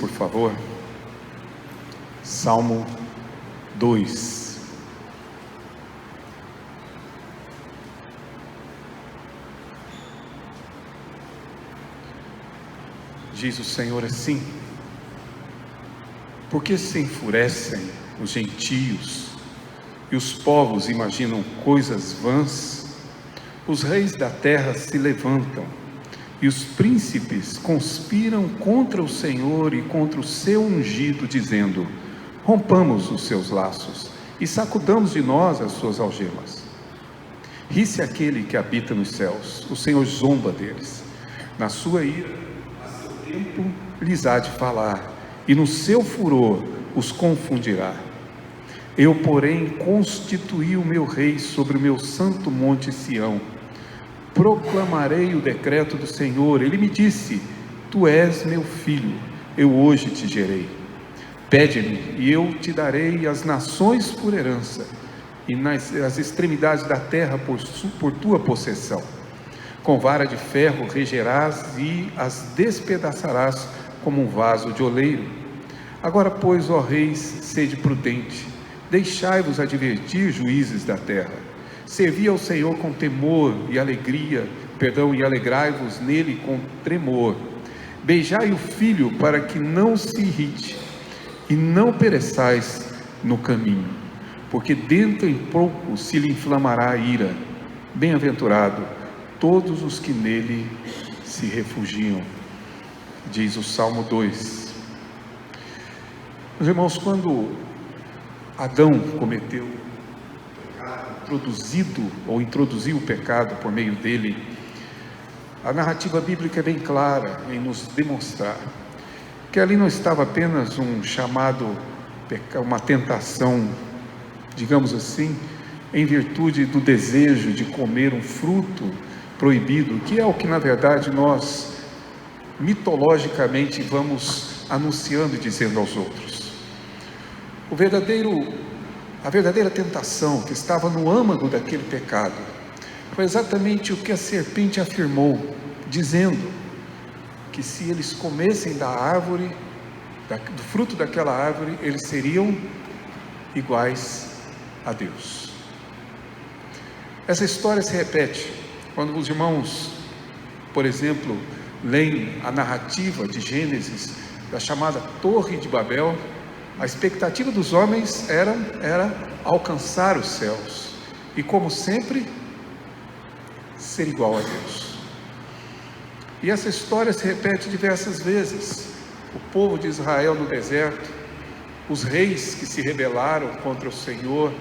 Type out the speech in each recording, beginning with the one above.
por favor. Salmo 2. Diz o Senhor assim: por que se enfurecem os gentios e os povos imaginam coisas vãs? Os reis da terra se levantam e os príncipes conspiram contra o Senhor e contra o seu ungido, dizendo: rompamos os seus laços e sacudamos de nós as suas algemas. Ri-se aquele que habita nos céus, o Senhor zomba deles. Na sua ira, a seu tempo lhes há de falar, e no seu furor os confundirá. Eu, porém, constituí o meu rei sobre o meu santo monte Sião. Proclamarei o decreto do Senhor. Ele me disse: tu és meu filho, eu hoje te gerei. Pede-me e eu te darei as nações por herança, e as extremidades da terra por tua possessão. Com vara de ferro regerás e as despedaçarás como um vaso de oleiro. Agora, pois, ó reis, sede prudente, deixai-vos advertir, juízes da terra. Servi ao Senhor com temor e alegria, e alegrai-vos nele com tremor. Beijai o filho para que não se irrite, e não pereçais no caminho, porque dentro em pouco se lhe inflamará a ira. Bem-aventurado todos os que nele se refugiam. Diz o Salmo 2. Meus irmãos, quando Adão cometeu introduziu o pecado por meio dele, a narrativa bíblica é bem clara em nos demonstrar que ali não estava apenas um chamado, uma tentação, digamos assim, em virtude do desejo de comer um fruto proibido, que é o que na verdade nós mitologicamente vamos anunciando e dizendo aos outros. A verdadeira tentação que estava no âmago daquele pecado foi exatamente o que a serpente afirmou, dizendo que se eles comessem da árvore, do fruto daquela árvore, eles seriam iguais a Deus. Essa história se repete quando os irmãos, por exemplo, leem a narrativa de Gênesis, da chamada Torre de Babel. A expectativa dos homens era alcançar os céus e, como sempre, ser igual a Deus. E essa história se repete diversas vezes. O povo de Israel no deserto, os reis que se rebelaram contra o Senhor,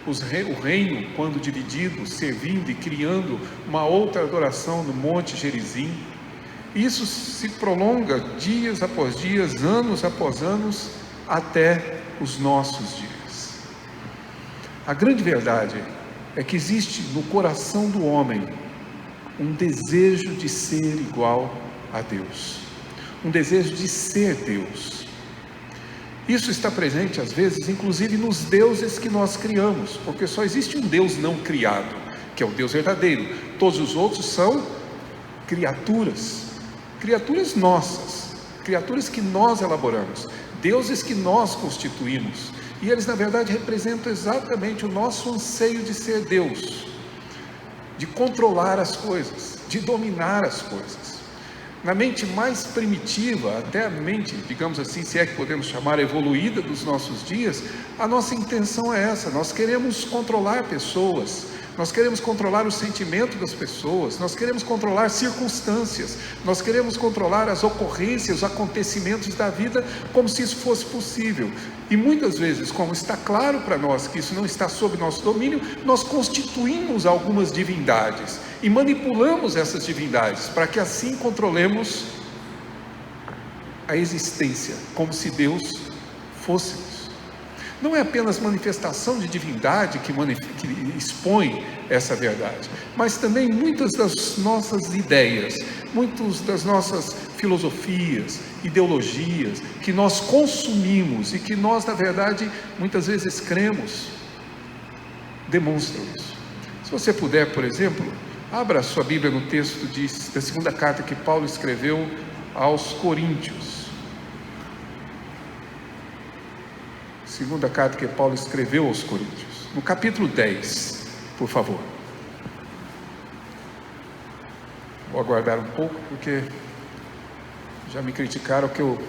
o reino, quando dividido, servindo e criando uma outra adoração no Monte Gerizim. Isso se prolonga dias após dias, anos após anos, até os nossos dias. A grande verdade é que existe no coração do homem um desejo de ser igual a Deus, um desejo de ser Deus. Isso está presente às vezes, inclusive nos deuses que nós criamos, porque só existe um Deus não criado, que é o Deus verdadeiro. Todos os outros são criaturas nossas, criaturas que nós elaboramos, deuses que nós constituímos, e eles na verdade representam exatamente o nosso anseio de ser Deus, de controlar as coisas, de dominar as coisas. Na mente mais primitiva, até a mente, digamos assim, se é que podemos chamar evoluída dos nossos dias, a nossa intenção é essa: nós queremos controlar pessoas, nós queremos controlar o sentimento das pessoas, nós queremos controlar circunstâncias, nós queremos controlar as ocorrências, os acontecimentos da vida, como se isso fosse possível. E muitas vezes, como está claro para nós que isso não está sob nosso domínio, nós constituímos algumas divindades e manipulamos essas divindades para que assim controlemos a existência, como se Deus fosse. Não é apenas manifestação de divindade que expõe essa verdade, mas também muitas das nossas ideias, muitas das nossas filosofias, ideologias, que nós consumimos e que nós, na verdade, muitas vezes cremos, demonstram isso. Se você puder, por exemplo, abra a sua Bíblia no texto da segunda carta que Paulo escreveu aos Coríntios. segunda carta que Paulo escreveu aos Coríntios, no capítulo 10, por favor. Vou aguardar um pouco, porque já me criticaram que eu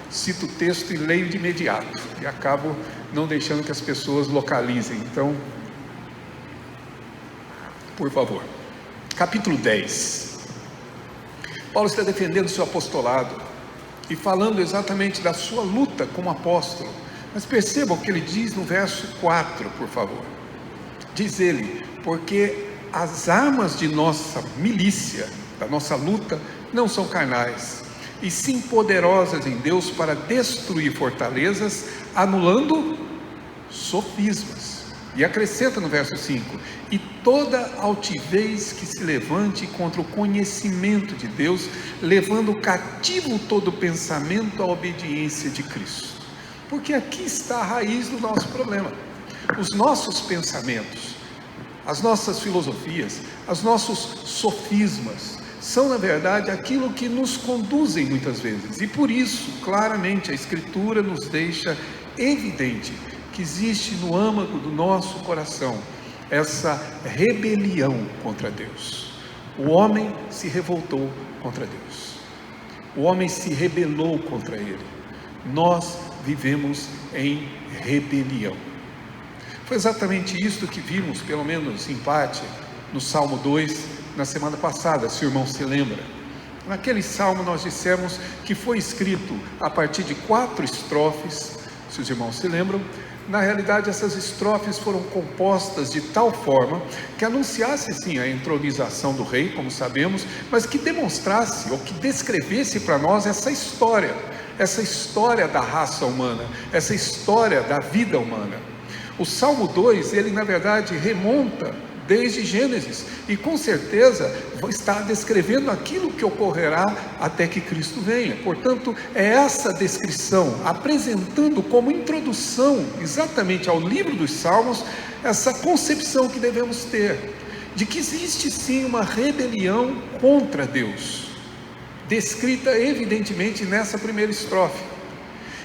cito o texto e leio de imediato, e acabo não deixando que as pessoas localizem. Então, por favor, capítulo 10. Paulo está defendendo o seu apostolado e falando exatamente da sua luta como apóstolo. Mas percebam o que ele diz no verso 4, por favor. Diz ele: porque as armas de nossa milícia, da nossa luta, não são carnais, e sim poderosas em Deus para destruir fortalezas, anulando sofismas. E acrescenta no verso 5: e toda altivez que se levante contra o conhecimento de Deus, levando cativo todo pensamento à obediência de Cristo. Porque aqui está a raiz do nosso problema. Os nossos pensamentos, as nossas filosofias, os nossos sofismas, são na verdade aquilo que nos conduzem muitas vezes. E por isso, claramente, a Escritura nos deixa evidente que existe no âmago do nosso coração essa rebelião contra Deus. O homem se revoltou contra Deus, o homem se rebelou contra Ele. Nós vivemos em rebelião. Foi exatamente isso que vimos, pelo menos em parte, no Salmo 2, na semana passada, se o irmão se lembra. Naquele salmo nós dissemos que foi escrito a partir de 4 estrofes, se os irmãos se lembram. Na realidade, essas estrofes foram compostas de tal forma que anunciasse sim a entronização do rei, como sabemos, mas que demonstrasse ou que descrevesse para nós essa história da raça humana, essa história da vida humana. O Salmo 2, ele na verdade remonta desde Gênesis, e com certeza está descrevendo aquilo que ocorrerá até que Cristo venha. Portanto, é essa descrição, apresentando como introdução exatamente ao livro dos Salmos, essa concepção que devemos ter, de que existe sim uma rebelião contra Deus, descrita evidentemente nessa primeira estrofe,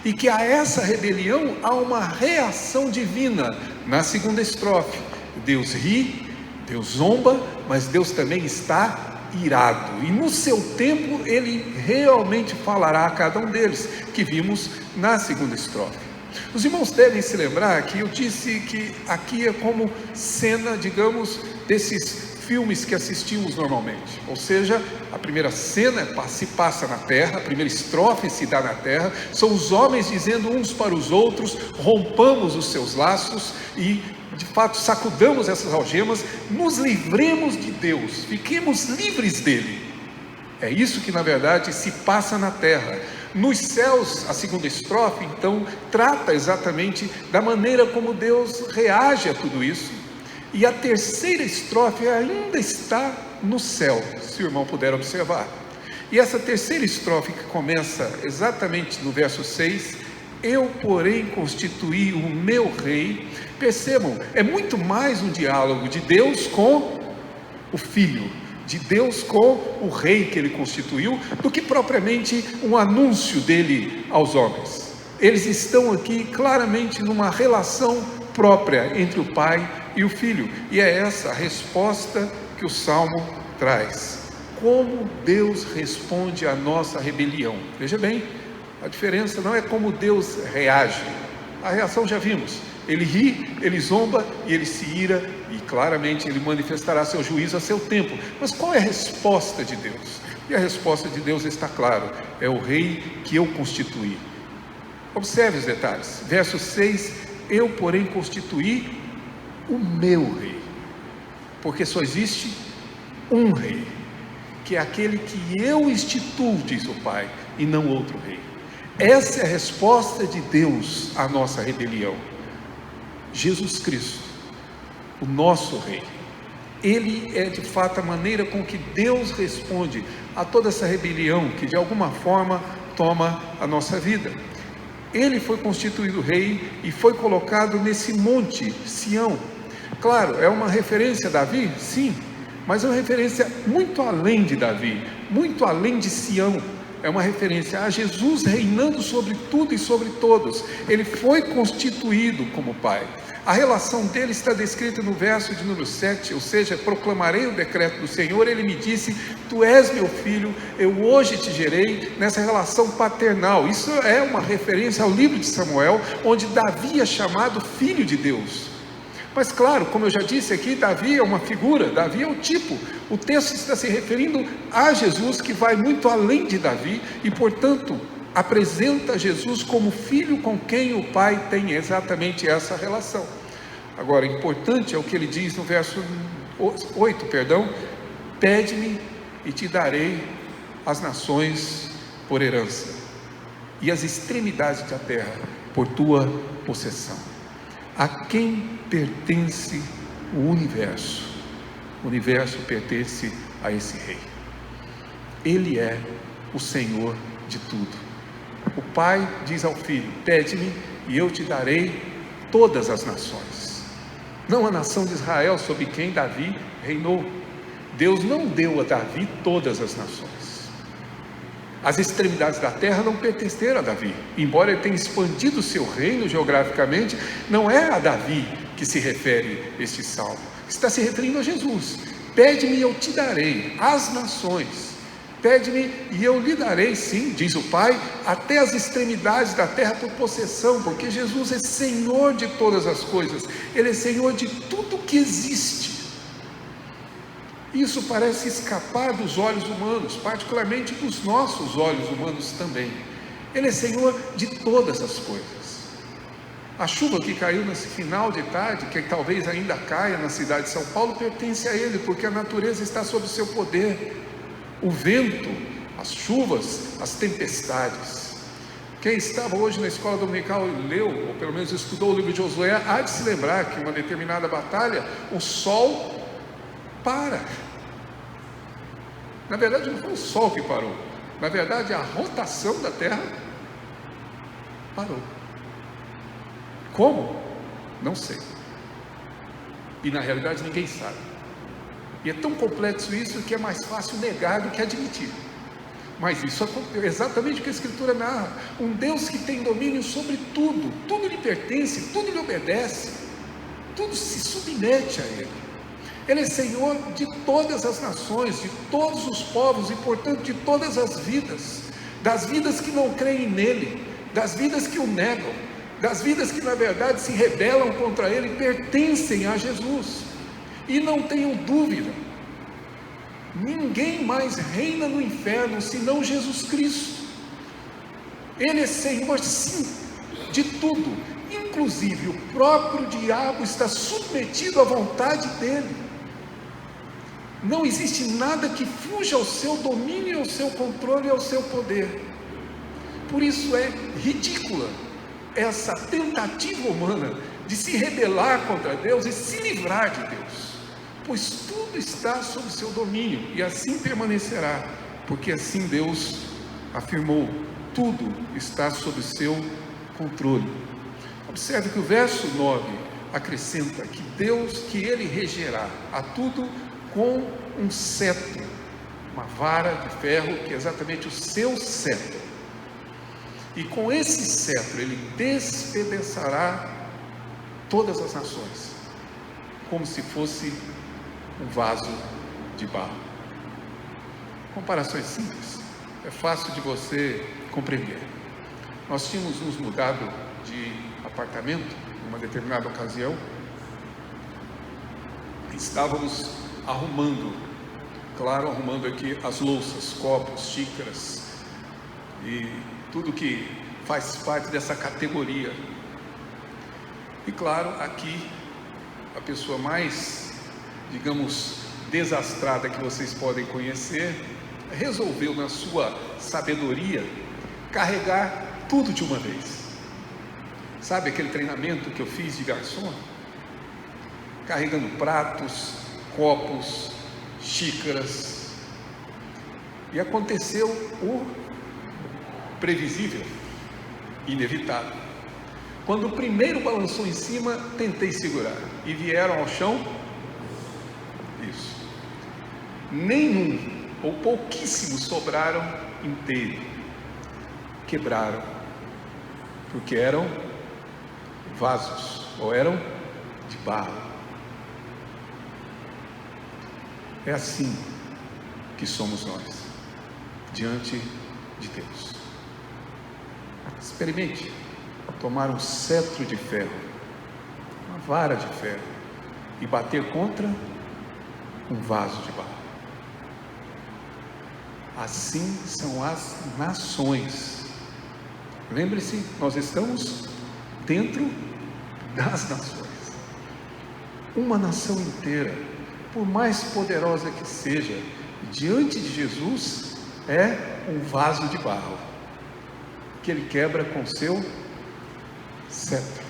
e que a essa rebelião há uma reação divina na segunda estrofe. Deus ri, Deus zomba, mas Deus também está irado, e no seu tempo Ele realmente falará a cada um deles, que vimos na segunda estrofe. Os irmãos devem se lembrar que eu disse que aqui é como cena, digamos, desses filmes que assistimos normalmente, ou seja, a primeira cena se passa na terra, a primeira estrofe se dá na terra, são os homens dizendo uns para os outros: rompamos os seus laços e de fato sacudamos essas algemas, nos livremos de Deus, fiquemos livres dele. É isso que na verdade se passa na terra. Nos céus, a segunda estrofe então trata exatamente da maneira como Deus reage a tudo isso, e a terceira estrofe ainda está no céu, se o irmão puder observar. E essa terceira estrofe, que começa exatamente no verso 6, eu porém constituí o meu rei. Percebam, é muito mais um diálogo de Deus com o Filho, de Deus com o rei que ele constituiu, do que propriamente um anúncio dele aos homens. Eles estão aqui claramente numa relação própria entre o Pai e o Filho, e é essa a resposta que o Salmo traz. Como Deus responde à nossa rebelião. Veja bem, a diferença não é como Deus reage. A reação já vimos: ele ri, ele zomba e ele se ira, e claramente ele manifestará seu juízo a seu tempo. Mas qual é a resposta de Deus? E a resposta de Deus está claro: é o rei que eu constituí. Observe os detalhes. Verso 6: eu porém constituí o meu rei, porque só existe um rei, que é aquele que eu instituo, diz o Pai, e não outro rei. Essa é a resposta de Deus à nossa rebelião. Jesus Cristo, o nosso rei, ele é de fato a maneira com que Deus responde a toda essa rebelião que de alguma forma toma a nossa vida. Ele foi constituído rei e foi colocado nesse monte Sião. Claro, é uma referência a Davi? Sim, mas é uma referência muito além de Davi, muito além de Sião. é uma referência a Jesus reinando sobre tudo e sobre todos. Ele foi constituído como Pai. A relação dele está descrita no verso de número 7, ou seja, proclamarei o decreto do Senhor, ele me disse, tu és meu filho, eu hoje te gerei, nessa relação paternal. Isso é uma referência ao livro de Samuel, onde Davi é chamado filho de Deus. Mas claro, como eu já disse aqui, Davi é uma figura, Davi é o tipo. O texto está se referindo a Jesus, que vai muito além de Davi, e portanto, apresenta Jesus como filho com quem o Pai tem exatamente essa relação. Agora, importante é o que ele diz no verso 8, pede-me e te darei as nações por herança, e as extremidades da terra por tua possessão. A quem pertence o universo? O universo pertence a esse rei. Ele é o Senhor de tudo. O Pai diz ao Filho, pede-me e eu te darei todas as nações. Não a nação de Israel, sobre quem Davi reinou. Deus não deu a Davi todas as nações. As extremidades da terra não pertenceram a Davi. Embora ele tenha expandido o seu reino geograficamente, não é a Davi que se refere este salmo. Está se referindo a Jesus. Pede-me e eu te darei as nações. Pede-me e eu lhe darei, sim, diz o Pai, até as extremidades da terra por possessão, porque Jesus é Senhor de todas as coisas, Ele é Senhor de tudo que existe. Isso parece escapar dos olhos humanos, particularmente dos nossos olhos humanos também. Ele é Senhor de todas as coisas. A chuva que caiu nesse final de tarde, que talvez ainda caia na cidade de São Paulo, pertence a Ele, porque a natureza está sob o seu poder. O vento, as chuvas, as tempestades. Quem estava hoje na escola dominical e leu, ou pelo menos estudou o livro de Josué, há de se lembrar que em uma determinada batalha, o sol para. Na verdade não foi o sol que parou, na verdade a rotação da terra parou. Como? Não sei. E na realidade ninguém sabe. E é tão complexo isso que é mais fácil negar do que admitir. Mas isso é exatamente o que a Escritura narra. Um Deus que tem domínio sobre tudo, tudo lhe pertence, tudo lhe obedece, tudo se submete a Ele. Ele é Senhor de todas as nações, de todos os povos e portanto de todas as vidas. Das vidas que não creem nele, das vidas que o negam, das vidas que na verdade se rebelam contra Ele, pertencem a Jesus. E não tenham dúvida, ninguém mais reina no inferno senão Jesus Cristo. Ele é Senhor sim, de tudo, inclusive o próprio diabo está submetido à vontade dele. Não existe nada que fuja ao seu domínio, ao seu controle e ao seu poder. Por isso é ridícula essa tentativa humana de se rebelar contra Deus e se livrar de Deus, pois tudo está sob seu domínio e assim permanecerá, porque assim Deus afirmou, tudo está sob seu controle. Observe que o verso 9 acrescenta que Ele regerá a tudo com um cetro, uma vara de ferro, que é exatamente o seu cetro, e com esse cetro Ele despedaçará todas as nações, como se fosse um vaso de barro. Comparações simples, é fácil de você compreender. Nós tínhamos nos mudado de apartamento em uma determinada ocasião, estávamos arrumando aqui as louças, copos, xícaras e tudo que faz parte dessa categoria. E claro, aqui a pessoa mais, digamos, desastrada que vocês podem conhecer, resolveu na sua sabedoria carregar tudo de uma vez. Sabe aquele treinamento que eu fiz de garçom? Carregando pratos, copos, xícaras. E aconteceu o previsível, inevitável. Quando o primeiro balançou em cima, tentei segurar e vieram ao chão. Isso. Nenhum ou pouquíssimos sobraram inteiro. Quebraram, porque eram vasos, ou eram de barro. É assim que somos nós, diante de Deus. Experimente tomar um cetro de ferro, uma vara de ferro, e bater contra um vaso de barro. Assim são as nações. Lembre-se, nós estamos dentro das nações. Uma nação inteira, por mais poderosa que seja, diante de Jesus é um vaso de barro que ele quebra com seu cetro.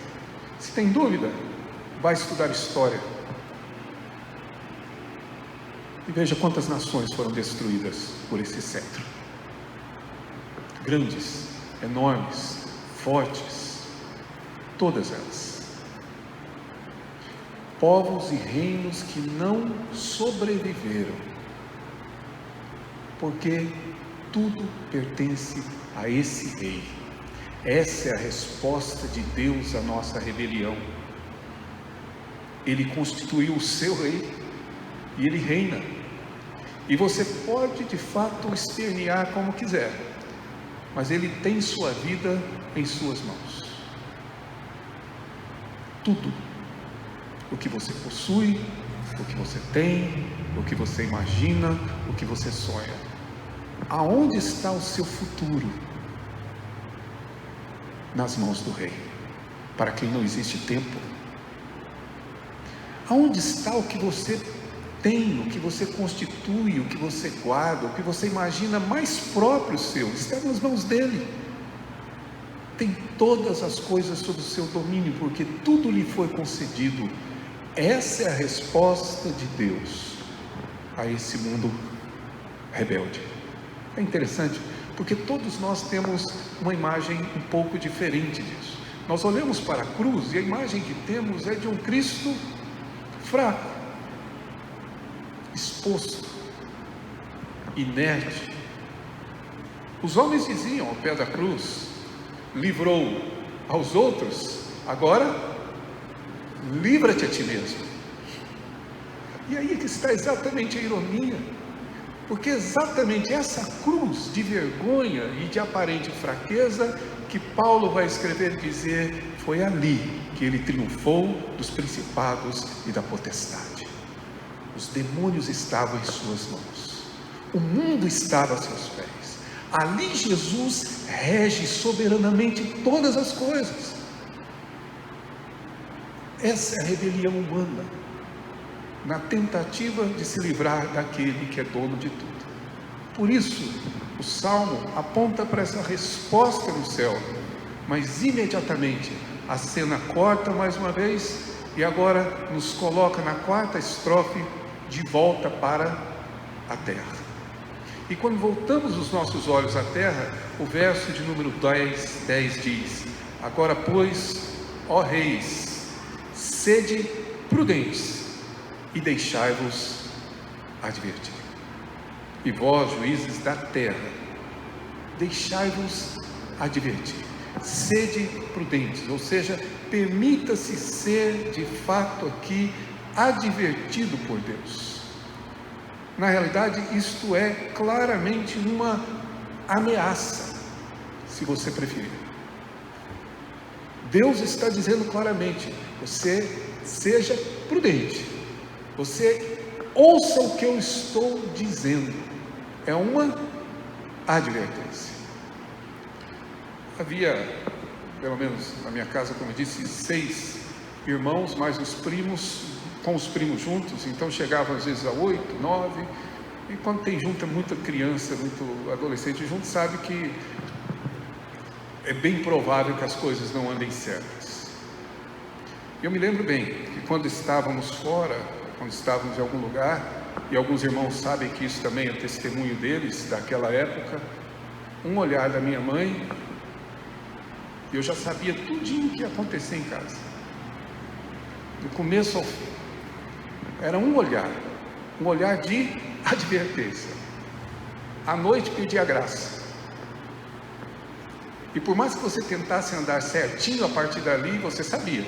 Se tem dúvida, vai estudar história e veja quantas nações foram destruídas por esse cetro. Grandes, enormes, fortes, todas elas. Povos e reinos que não sobreviveram, porque tudo pertence a esse rei. Essa é a resposta de Deus à nossa rebelião. Ele constituiu o seu rei e ele reina. E você pode de fato espernear como quiser, mas ele tem sua vida em suas mãos. Tudo o que você possui, o que você tem, o que você imagina, o que você sonha. Aonde está o seu futuro? Nas mãos do rei, para quem não existe tempo. Aonde está o que você tem, o que você constitui, o que você guarda, o que você imagina mais próprio seu? Está nas mãos dele. Tem todas as coisas sob o seu domínio, porque tudo lhe foi concedido. Essa é a resposta de Deus a esse mundo rebelde. É interessante, porque todos nós temos uma imagem um pouco diferente disso. Nós olhamos para a cruz e a imagem que temos é de um Cristo fraco, exposto, inerte. Os homens diziam ao pé da cruz: livrou aos outros, agora livra-te a ti mesmo. E aí é que está exatamente a ironia, porque exatamente essa cruz de vergonha e de aparente fraqueza que Paulo vai escrever e dizer, foi ali que ele triunfou dos principados e da potestade. Os demônios estavam em suas mãos, o mundo estava a seus pés. Ali Jesus rege soberanamente todas as coisas. Essa é a rebelião humana, na tentativa de se livrar daquele que é dono de tudo. Por isso, o Salmo aponta para essa resposta no céu, mas imediatamente a cena corta mais uma vez e agora nos coloca na quarta estrofe de volta para a terra. E quando voltamos os nossos olhos à terra, o verso de número 10 diz: agora pois, ó reis, sede prudentes e deixai-vos advertir. E vós, juízes da terra, deixai-vos advertir. Sede prudentes, ou seja, permita-se ser de fato aqui advertido por Deus. Na realidade, isto é claramente uma ameaça, se você preferir. Deus está dizendo claramente: você seja prudente, você ouça o que eu estou dizendo. É uma advertência. Havia, pelo menos na minha casa, como eu disse, 6 irmãos, mais os primos, com os primos juntos, então chegavam às vezes a 8, 9, e quando tem junta muita criança, muito adolescente junto, sabe que é bem provável que as coisas não andem certas. Eu me lembro bem que quando estávamos fora, quando estávamos em algum lugar, e alguns irmãos sabem que isso também é testemunho deles, daquela época, um olhar da minha mãe, eu já sabia tudinho o que ia acontecer em casa, do começo ao fim. Era um olhar de advertência. À noite pedia graça, E por mais que você tentasse andar certinho a partir dali, você sabia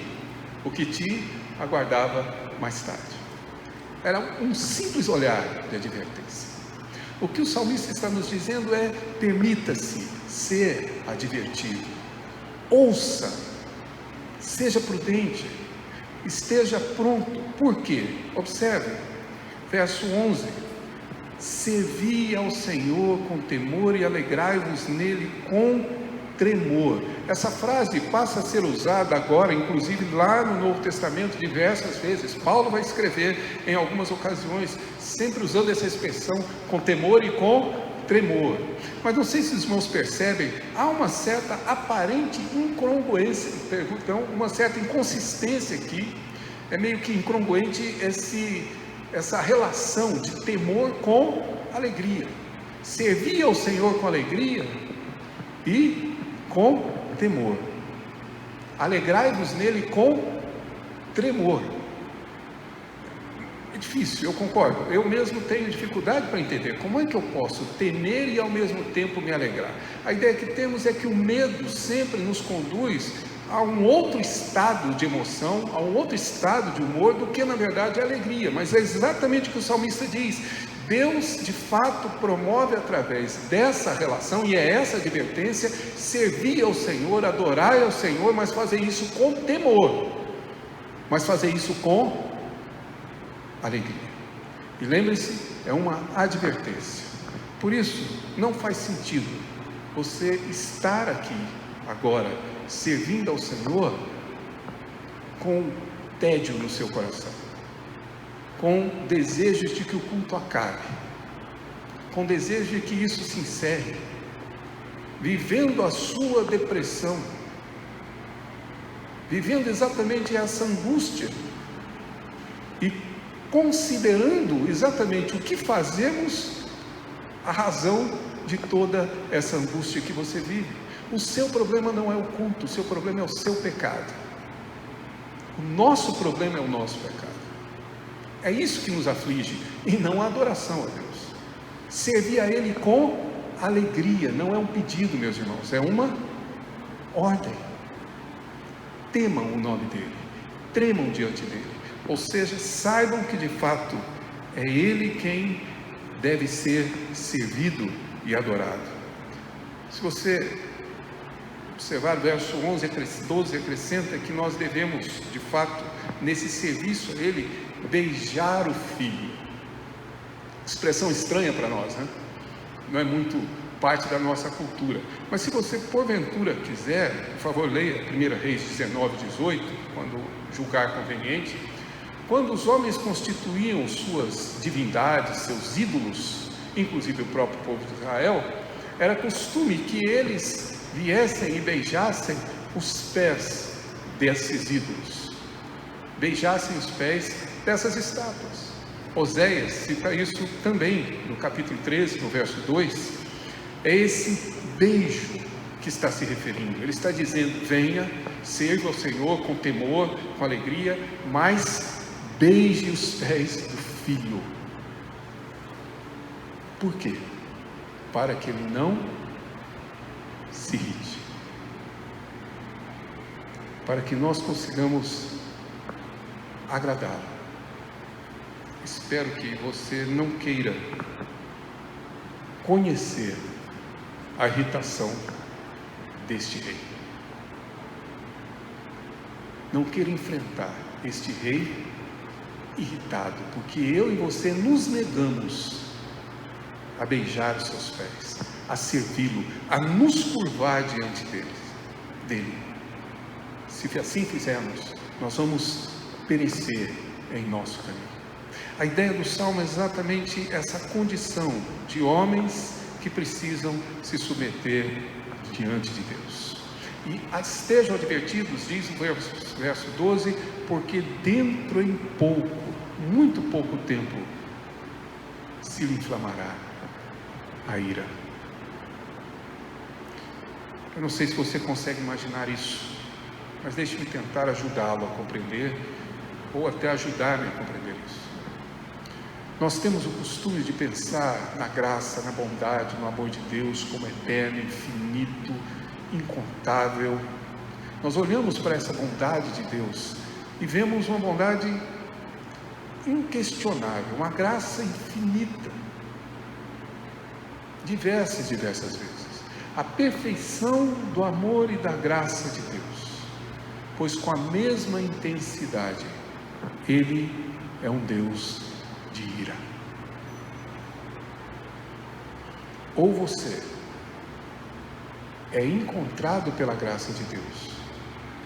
o que te aguardava mais tarde. Era um simples olhar de advertência. O que o salmista está nos dizendo é: permita-se ser advertido, ouça, seja prudente, esteja pronto. Por quê? Observe, verso 11: servi ao Senhor com temor e alegrai-vos nele com tremor. Essa frase passa a ser usada agora, inclusive lá no Novo Testamento, diversas vezes. Paulo vai escrever em algumas ocasiões, sempre usando essa expressão, com temor e com tremor. Mas não sei se os irmãos percebem, há uma certa aparente incongruência, uma certa inconsistência aqui. É meio que incongruente essa relação de temor com alegria. Servir ao Senhor com alegria e com temor. Alegrai-vos nele com tremor. É difícil, eu concordo. Eu mesmo tenho dificuldade para entender. Como é que eu posso temer e ao mesmo tempo me alegrar? A ideia que temos é que o medo sempre nos conduz a um outro estado de emoção, a um outro estado de humor do que na verdade a alegria. Mas é exatamente o que o salmista diz. Deus de fato promove através dessa relação, e é essa advertência: servir ao Senhor, adorar ao Senhor, mas fazer isso com temor, mas fazer isso com alegria. E lembre-se, é uma advertência. Por isso, não faz sentido você estar aqui agora, servindo ao Senhor, com tédio no seu coração, com desejos de que o culto acabe, com desejo de que isso se encerre, vivendo a sua depressão, vivendo exatamente essa angústia e considerando exatamente o que fazemos a razão de toda essa angústia que você vive. O seu problema não é o culto, o seu problema é o seu pecado. O nosso problema é o nosso pecado. É isso que nos aflige, e não a adoração a Deus. Servir a Ele com alegria, não é um pedido, meus irmãos, é uma ordem. Temam o nome dEle, tremam diante dEle, ou seja, saibam que de fato é Ele quem deve ser servido e adorado. Se você observar o verso 11 a 12, acrescenta que nós devemos, de fato, nesse serviço a Ele, beijar o filho. Expressão estranha para nós, né? Não é muito parte da nossa cultura. Mas se você porventura quiser, por favor, leia 1 Reis 19, 18, quando julgar conveniente. Quando os homens constituíam suas divindades, seus ídolos, inclusive o próprio povo de Israel, era costume que eles viessem e beijassem os pés desses ídolos, beijassem os pés dessas estátuas. Oséias cita isso também no capítulo 13, no verso 2. É esse beijo que está se referindo. Ele está dizendo: venha, sirva ao Senhor com temor, com alegria, mas beije os pés do filho. Por quê? Para que ele não se irrite, para que nós consigamos agradá-lo. Espero que você não queira conhecer a irritação deste rei, não queira enfrentar este rei irritado, porque eu e você nos negamos a beijar os seus pés, a servi-lo, a nos curvar diante dele. Se assim fizermos, nós vamos perecer em nosso caminho. A ideia do Salmo é exatamente essa condição de homens que precisam se submeter diante de Deus. E estejam advertidos, diz o verso 12, porque dentro em pouco, muito pouco tempo, se lhe inflamará a ira. Eu não sei se você consegue imaginar isso, mas deixe-me tentar ajudá-lo a compreender, ou até ajudar-me a compreender isso. Nós temos o costume de pensar na graça, na bondade, no amor de Deus como eterno, infinito, incontável. Nós olhamos para essa bondade de Deus e vemos uma bondade inquestionável, uma graça infinita, diversas vezes. A perfeição do amor e da graça de Deus, pois com a mesma intensidade, Ele é um Deus de ira. Ou você é encontrado pela graça de Deus,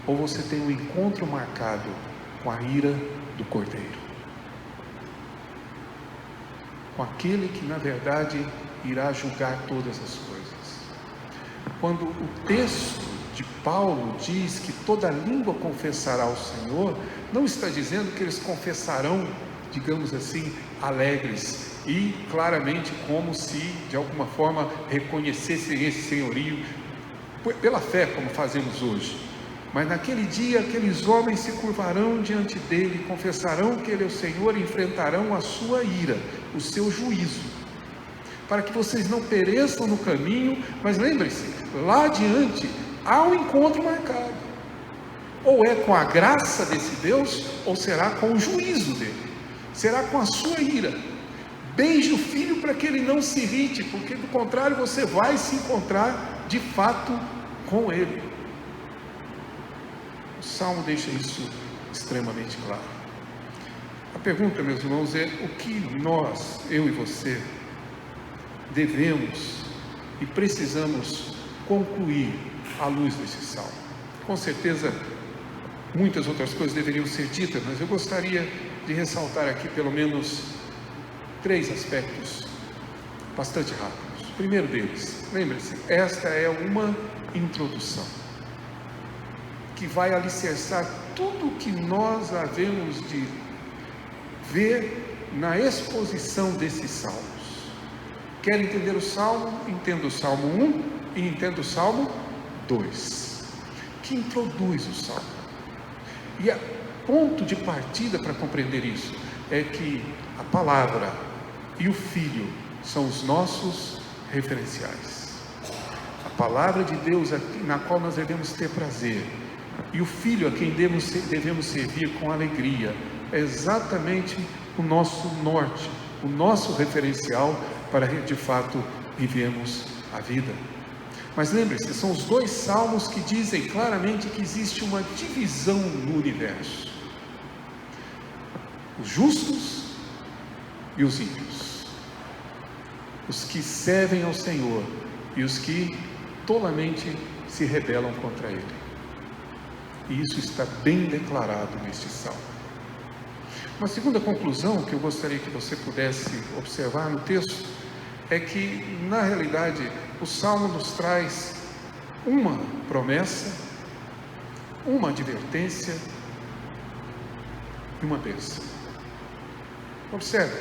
ou você tem um encontro marcado com a ira do Cordeiro, com aquele que na verdade irá julgar todas as coisas. Quando o texto de Paulo diz que toda língua confessará ao Senhor, não está dizendo que eles confessarão, digamos assim, alegres e claramente como se de alguma forma reconhecessem esse senhorio pela fé, como fazemos hoje. Mas naquele dia aqueles homens se curvarão diante dele, confessarão que ele é o Senhor e enfrentarão a sua ira, o seu juízo, para que vocês não pereçam no caminho. Mas lembre-se, lá adiante há um encontro marcado, ou é com a graça desse Deus, ou será com o juízo dele, será com a sua ira. Beije o filho para que ele não se irrite, porque do contrário você vai se encontrar de fato com ele. O Salmo deixa isso extremamente claro. A pergunta, meus irmãos, é o que nós, eu e você, devemos e precisamos concluir à luz desse Salmo. Com certeza muitas outras coisas deveriam ser ditas, mas eu gostaria de ressaltar aqui pelo menos 3 aspectos bastante rápidos. O primeiro deles, lembre-se, esta é uma introdução que vai alicerçar tudo o que nós havemos de ver na exposição desses salmos. Quer entender o Salmo? Entenda o Salmo 1 e entenda o Salmo 2, que introduz o Salmo. E o ponto de partida para compreender isso é que a palavra e o Filho são os nossos referenciais. A palavra de Deus na qual nós devemos ter prazer, e o Filho a quem devemos servir com alegria, é exatamente o nosso norte, o nosso referencial para de fato vivermos a vida. Mas lembre-se, são os 2 salmos que dizem claramente que existe uma divisão no universo: os justos e os ímpios, os que servem ao Senhor e os que tolamente se rebelam contra Ele. E isso está bem declarado neste salmo. Uma segunda conclusão que eu gostaria que você pudesse observar no texto é que, na realidade, o Salmo nos traz uma promessa, uma advertência e uma bênção. Observe,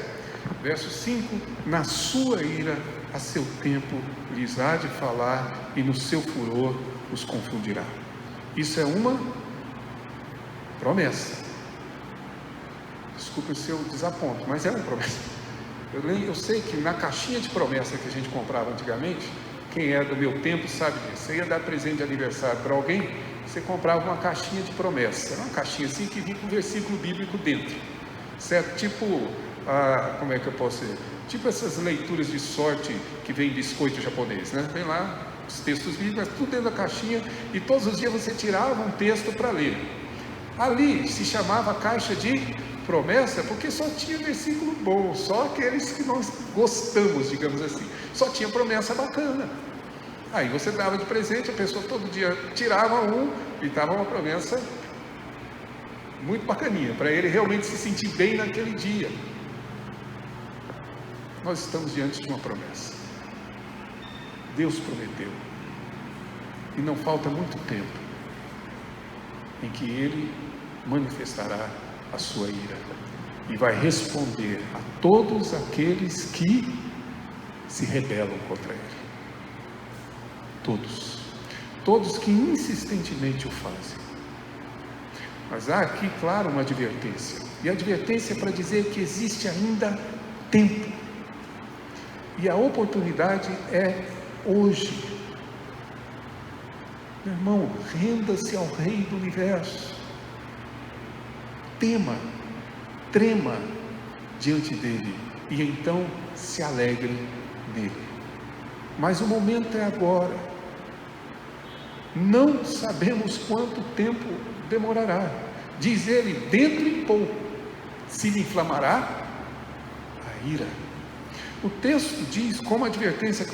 verso 5: na sua ira a seu tempo lhes há de falar, e no seu furor os confundirá. Isso é uma promessa. Desculpe se eu desaponto, mas é uma promessa. Eu sei que na caixinha de promessa que a gente comprava antigamente, quem é do meu tempo sabe disso. Você ia dar presente de aniversário para alguém, você comprava uma caixinha de promessa. Era uma caixinha assim que vinha com um versículo bíblico dentro, certo? Tipo, como é que eu posso dizer? Tipo essas leituras de sorte que vem em biscoito japonês, né? Vem lá os textos bíblicos, tudo dentro da caixinha, e todos os dias você tirava um texto para ler. Ali se chamava caixa de promessa porque só tinha versículo bom, só aqueles que nós gostamos, digamos assim, só tinha promessa bacana. Aí você dava de presente, a pessoa todo dia tirava um e dava uma promessa muito bacaninha, para ele realmente se sentir bem naquele dia. Nós estamos diante de uma promessa. Deus prometeu, e não falta muito tempo em que Ele manifestará a sua ira e vai responder a todos aqueles que se rebelam contra Ele. Todos que insistentemente o fazem. Mas há aqui, claro, uma advertência, e a advertência é para dizer que existe ainda tempo, e a oportunidade é hoje. Meu irmão, renda-se ao Rei do Universo. Tema, trema diante dele e então se alegre nele. Mas o momento é agora. Não sabemos quanto tempo demorará. Diz ele, dentro em pouco se lhe inflamará a ira. O texto diz, como advertência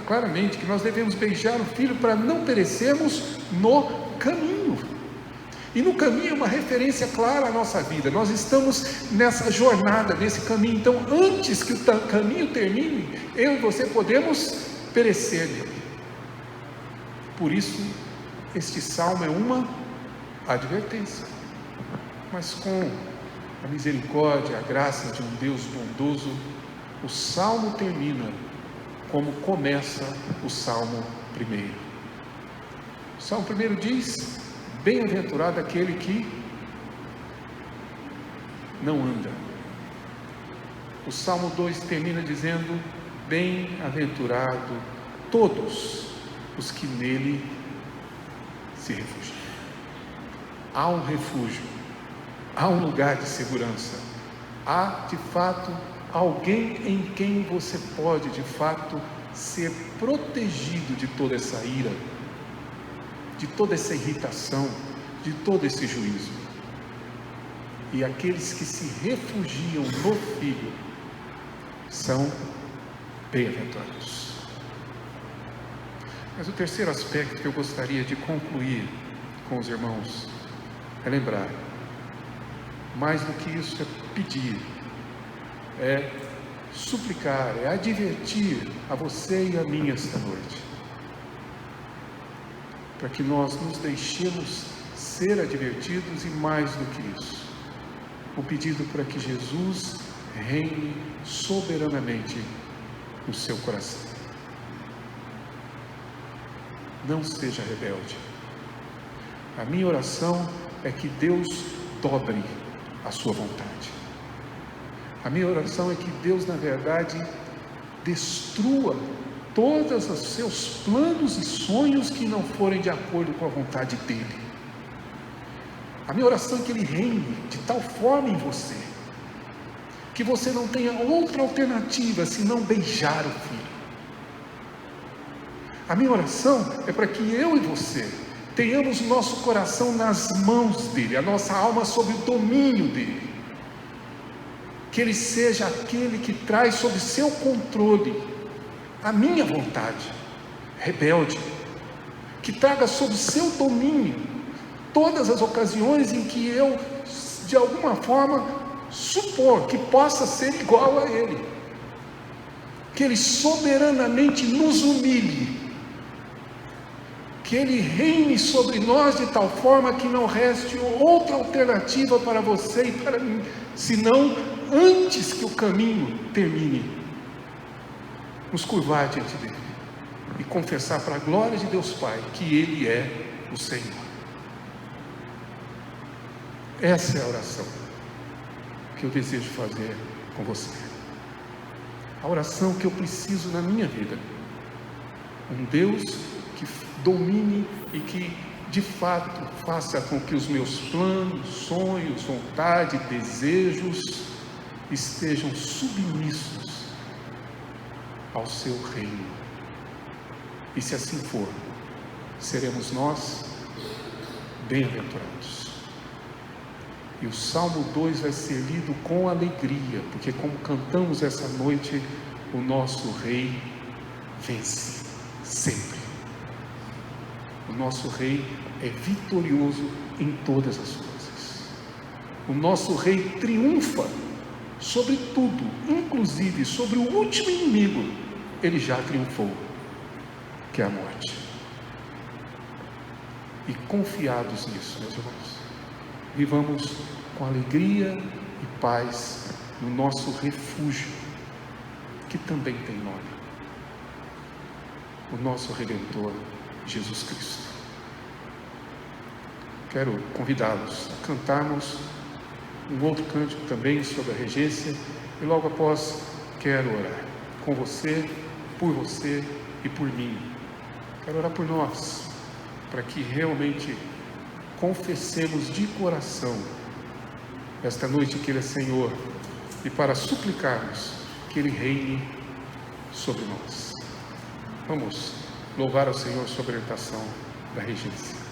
claramente, que nós devemos beijar o Filho para não perecermos no caminho. E no caminho é uma referência clara à nossa vida. Nós estamos nessa jornada, nesse caminho. Então, antes que o caminho termine, eu e você podemos perecer nele. Por isso, este salmo é uma advertência. Mas com a misericórdia, a graça de um Deus bondoso, o salmo termina como começa o salmo primeiro. O salmo primeiro diz: bem-aventurado aquele que não anda. O salmo 2 termina dizendo: bem-aventurado todos os que nele se refugiam. Há um refúgio, há um lugar de segurança, há de fato alguém em quem você pode de fato ser protegido de toda essa ira, de toda essa irritação, de todo esse juízo. E aqueles que se refugiam no Filho são bem-aventurados. Mas o terceiro aspecto que eu gostaria de concluir com os irmãos é lembrar, mais do que isso, é pedir, é suplicar, é advertir a você e a mim esta noite, para que nós nos deixemos ser advertidos e mais do que isso, o pedido para que Jesus reine soberanamente no seu coração. Não seja rebelde. A minha oração é que Deus dobre a sua vontade. A minha oração é que Deus, na verdade, destrua todos os seus planos e sonhos que não forem de acordo com a vontade dEle. A minha oração é que Ele reine de tal forma em você, que você não tenha outra alternativa senão beijar o Filho. A minha oração é para que eu e você tenhamos o nosso coração nas mãos dEle, a nossa alma sob o domínio dEle. Que Ele seja aquele que traz sob seu controle a minha vontade rebelde, que traga sob seu domínio todas as ocasiões em que eu, de alguma forma, supor que possa ser igual a Ele. Que Ele soberanamente nos humilhe, que Ele reine sobre nós de tal forma que não reste outra alternativa para você e para mim, senão, antes que o caminho termine, nos curvar diante dEle e confessar para a glória de Deus Pai que Ele é o Senhor. Essa é a oração que eu desejo fazer com você. A oração que eu preciso na minha vida. Um Deus que domine e que de fato faça com que os meus planos, sonhos, vontade, desejos estejam submissos ao seu reino. E se assim for, seremos nós bem-aventurados. E o Salmo 2 vai ser lido com alegria, porque como cantamos essa noite, o nosso Rei vence sempre. O nosso Rei é vitorioso em todas as coisas. O nosso Rei triunfa sobre tudo, inclusive sobre o último inimigo. Ele já triunfou, que é a morte. E confiados nisso, meus irmãos, vivamos com alegria e paz no nosso refúgio, que também tem nome: o nosso Redentor, Jesus Cristo. Quero convidá-los a cantarmos um outro cântico também sobre a regência, e logo após quero orar com você, por você e por mim. Quero orar por nós, para que realmente confessemos de coração esta noite que Ele é Senhor e para suplicarmos que Ele reine sobre nós. Vamos louvar ao Senhor sobre a orientação da regência.